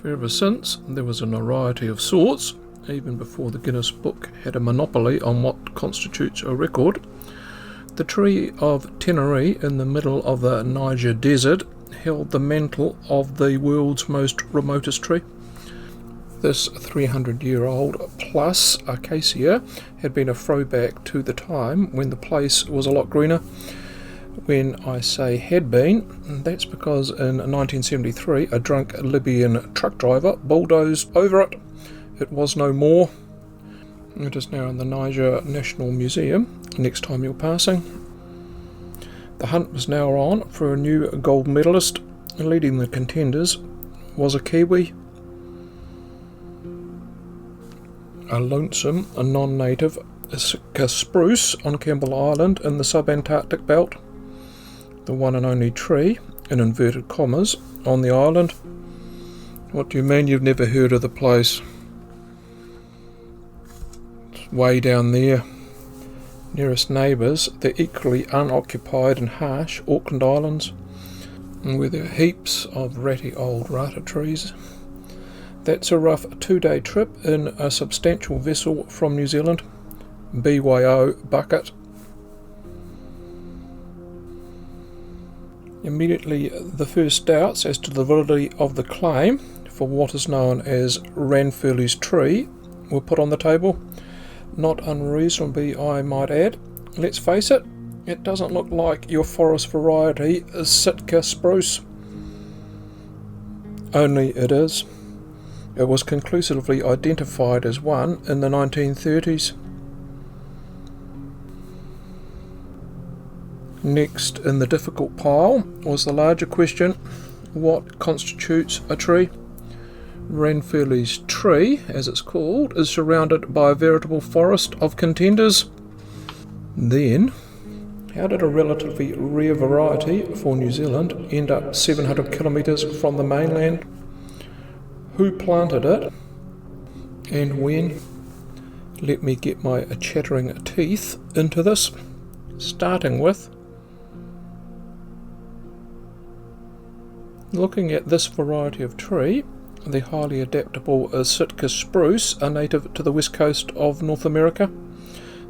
Ever since, there was a variety of sorts, even before the Guinness Book had a monopoly on what constitutes a record. The tree of Teneriffe in the middle of the Niger Desert held the mantle of the world's most remotest tree. This 300-year-old plus acacia had been a throwback to the time when the place was a lot greener. When I say had been, that's because in 1973 a drunk Libyan truck driver bulldozed over it. It was no more. It is now in the Niger National Museum, next time you're passing. The hunt was now on for a new gold medalist. Leading the contenders was a Kiwi. A lonesome, a non-native Sitka Spruce on Campbell Island in the subantarctic belt. The one and only tree, in inverted commas, on the island. What do you mean you've never heard of the place? It's way down there. Nearest neighbours, the equally unoccupied and harsh Auckland Islands, where there are heaps of ratty old rata trees. That's a rough 2-day trip in a substantial vessel from New Zealand. BYO bucket. Immediately the first doubts as to the validity of the claim for what is known as Ranfurly's tree were put on the table. Not unreasonably, I might add. Let's face it, it doesn't look like your forest variety Sitka Spruce. Only it is. It was conclusively identified as one in the 1930s. Next in the difficult pile was the larger question: what constitutes a tree? Ranfurly's tree, as it's called, is surrounded by a veritable forest of contenders. Then, how did a relatively rare variety for New Zealand end up 700 kilometres from the mainland? Who planted it? And when? Let me get my chattering teeth into this, starting with looking at this variety of tree. The highly adaptable Sitka Spruce are native to the west coast of North America.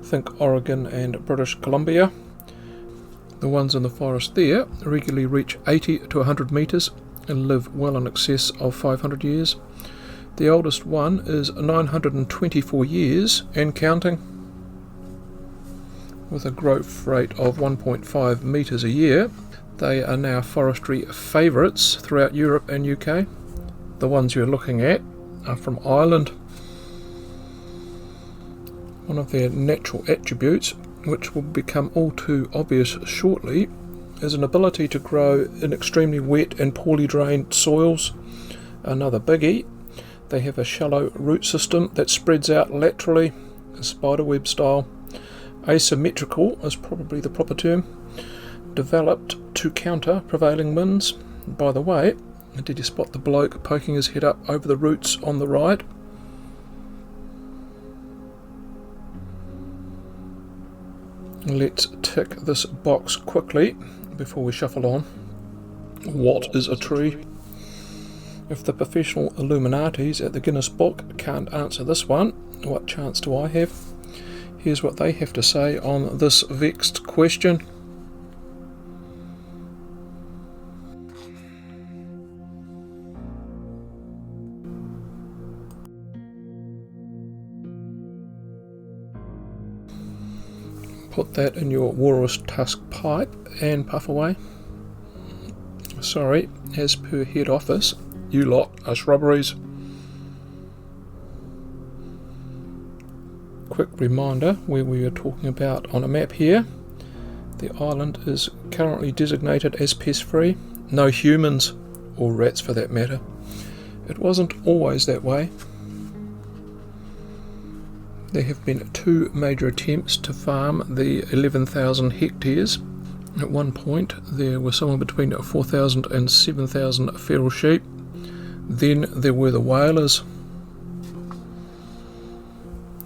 Think Oregon and British Columbia. The ones in the forest there regularly reach 80 to 100 metres and live well in excess of 500 years. The oldest one is 924 years and counting. With a growth rate of 1.5 metres a year, they are now forestry favourites throughout Europe and UK. The ones you're looking at are from Ireland. One of their natural attributes, which will become all too obvious shortly, is an ability to grow in extremely wet and poorly drained soils. Another biggie, they have a shallow root system that spreads out laterally, spiderweb style. Asymmetrical is probably the proper term. Developed to counter prevailing winds. By the way, did you spot the bloke poking his head up over the roots on the right? Let's tick this box quickly before we shuffle on. What is a tree? If the professional Illuminatis at the Guinness Book can't answer this one, what chance do I have? Here's what they have to say on this vexed question. Put that in your walrus tusk pipe and puff away. Sorry, as per head office, you lot are shrubberies. Quick reminder where we are talking about on a map here. The island is currently designated as pest-free. No humans, or rats for that matter. It wasn't always that way. There have been 2 major attempts to farm the 11,000 hectares. At one point there were somewhere between 4,000 and 7,000 feral sheep. Then there were the whalers,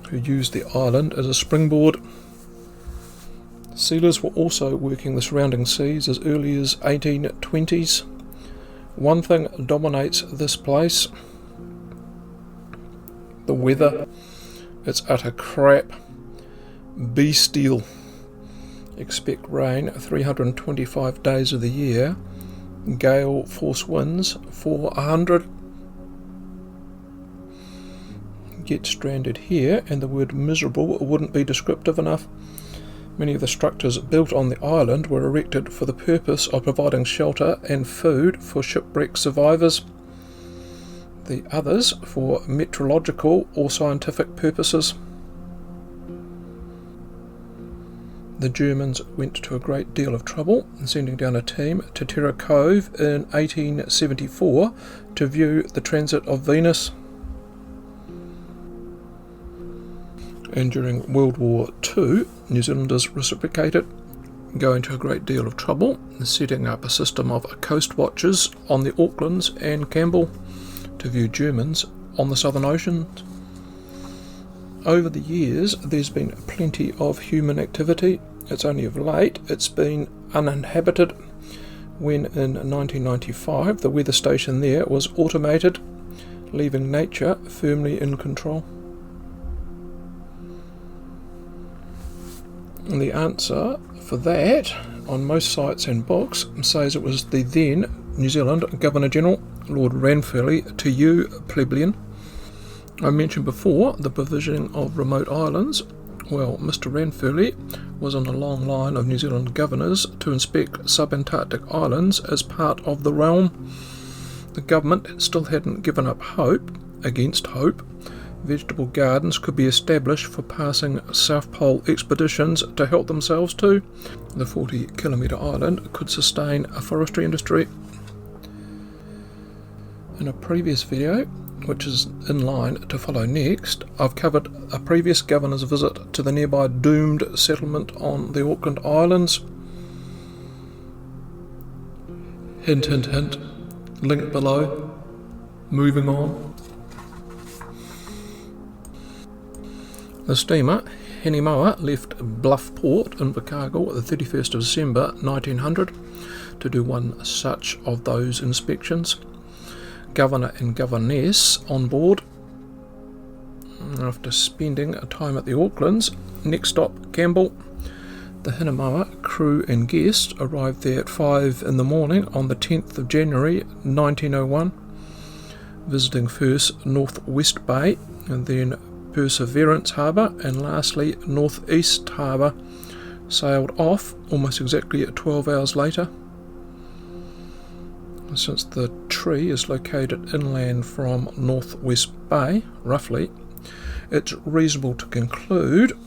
who used the island as a springboard. Sealers were also working the surrounding seas as early as 1820s. One thing dominates this place: The weather, it's utter crap. Bestial. Expect rain 325 days of the year. Gale force winds 400. Get stranded here, and the word miserable wouldn't be descriptive enough. Many of the structures built on the island were erected for the purpose of providing shelter and food for shipwreck survivors. The others for meteorological or scientific purposes. The Germans went to a great deal of trouble, sending down a team to Terror Cove in 1874 to view the transit of Venus. And during World War II, New Zealanders reciprocated, going to a great deal of trouble, setting up a system of coast watchers on the Aucklands and Campbell to view Germans on the Southern Ocean. Over the years, there's been plenty of human activity. It's only of late it's been uninhabited, when in 1995 the weather station there was automated, leaving nature firmly in control. And the answer for that, on most sites and books, says it was the then New Zealand Governor General Lord Ranfurly, to you, plebeian. I mentioned before the provisioning of remote islands. Well, Mr. Ranfurly was on a long line of New Zealand governors to inspect subantarctic islands as part of the realm. The government still hadn't given up hope. Against hope, vegetable gardens could be established for passing South Pole expeditions to help themselves too. The 40-kilometre island could sustain a forestry industry. In a previous video, which is in line to follow next, I've covered a previous governor's visit to the nearby doomed settlement on the Auckland Islands. Hint, hint, hint. Link below. Moving on. The steamer Henimoa left Bluff Port in Invercargill the 31st of December 1900 to do one such of those inspections. Governor and governess on board. After spending time at the Aucklands, next stop Campbell. The Henimoa crew and guests arrived there at 5 in the morning on the 10th of January 1901, visiting first North West Bay and then Perseverance Harbour and lastly North East Harbour. Sailed off almost exactly 12 hours later. Since the tree is located inland from North West Bay, roughly, it's reasonable to conclude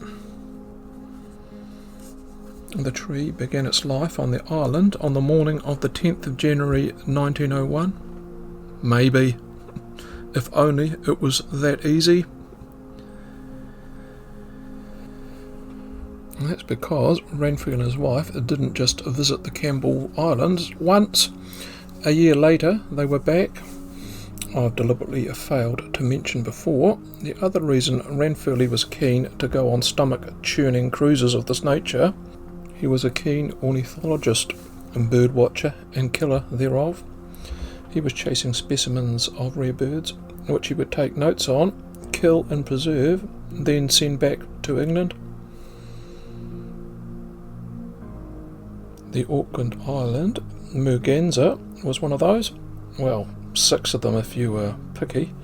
the tree began its life on the island on the morning of the 10th of January 1901. Maybe. If only it was that easy. And that's because Ranfurly and his wife didn't just visit the Campbell Islands once. A year later, they were back. I've deliberately failed to mention before the other reason Ranfurly was keen to go on stomach-churning cruises of this nature. He was a keen ornithologist, bird watcher and killer thereof. He was chasing specimens of rare birds, which he would take notes on, kill and preserve, then send back to England. The Auckland Island Merganser was one of those. Well, 6 of them if you were picky.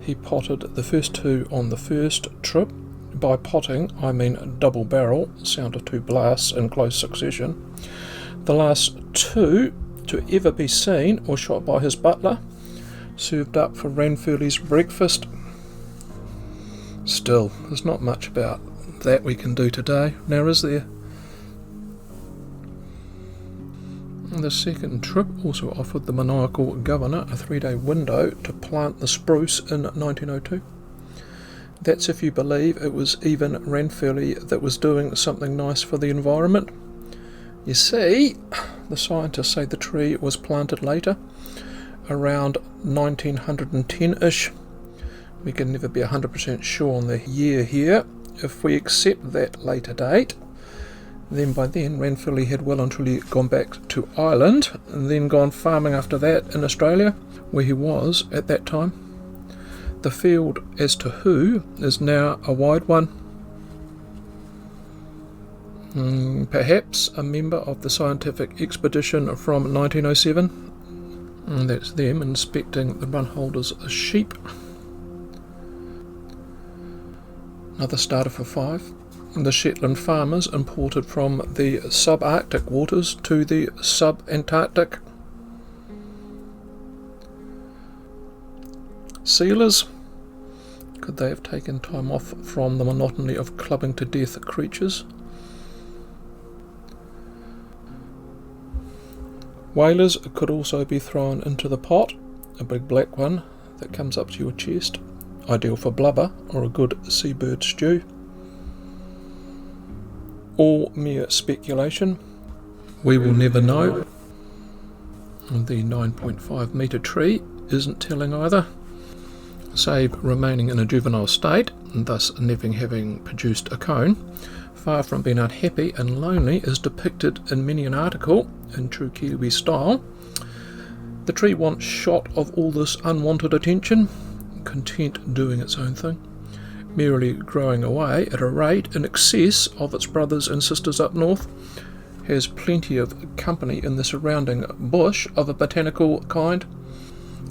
He potted the first 2 on the first trip. By potting, I mean double barrel, sound of 2 blasts in close succession. The last 2 to ever be seen were shot by his butler, served up for Ranfurly's breakfast. Still, there's not much about that we can do today, now is there? The second trip also offered the maniacal governor a 3-day window to plant the spruce in 1902. That's if you believe it was even Ranfurly that was doing something nice for the environment. You see, the scientists say the tree was planted later, around 1910-ish. We can never be 100% sure on the year here. If we accept that later date, then by then Ranfurly had well and truly gone back to Ireland and then gone farming after that in Australia, where he was at that time. The field as to who is now a wide one. Perhaps a member of the scientific expedition from 1907. And that's them inspecting the run holders' sheep. Another starter for 5. The Shetland farmers imported from the subarctic waters to the subantarctic. Sealers. Could they have taken time off from the monotony of clubbing to death creatures? Whalers could also be thrown into the pot, a big black one that comes up to your chest, ideal for blubber or a good seabird stew. All mere speculation. We will never know. The 9.5 metre tree isn't telling either, save remaining in a juvenile state, and thus never having produced a cone. Far from being unhappy and lonely as depicted in many an article in true Kiwi style. The tree wants shot of all this unwanted attention, content doing its own thing, merely growing away at a rate in excess of its brothers and sisters up north, has plenty of company in the surrounding bush of a botanical kind,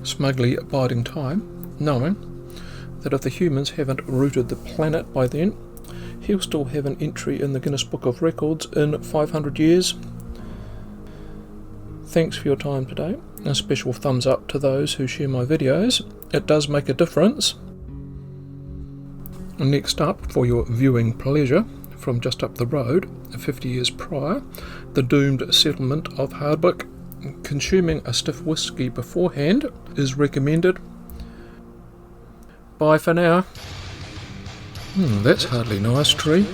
smugly biding time, knowing that if the humans haven't rooted the planet by then, he'll still have an entry in the Guinness Book of Records in 500 years. Thanks for your time today. A special thumbs up to those who share my videos. It does make a difference. Next up, for your viewing pleasure, from just up the road, 50 years prior, the doomed settlement of Hardwicke. Consuming a stiff whisky beforehand is recommended. Bye for now. That's hardly nice, tree.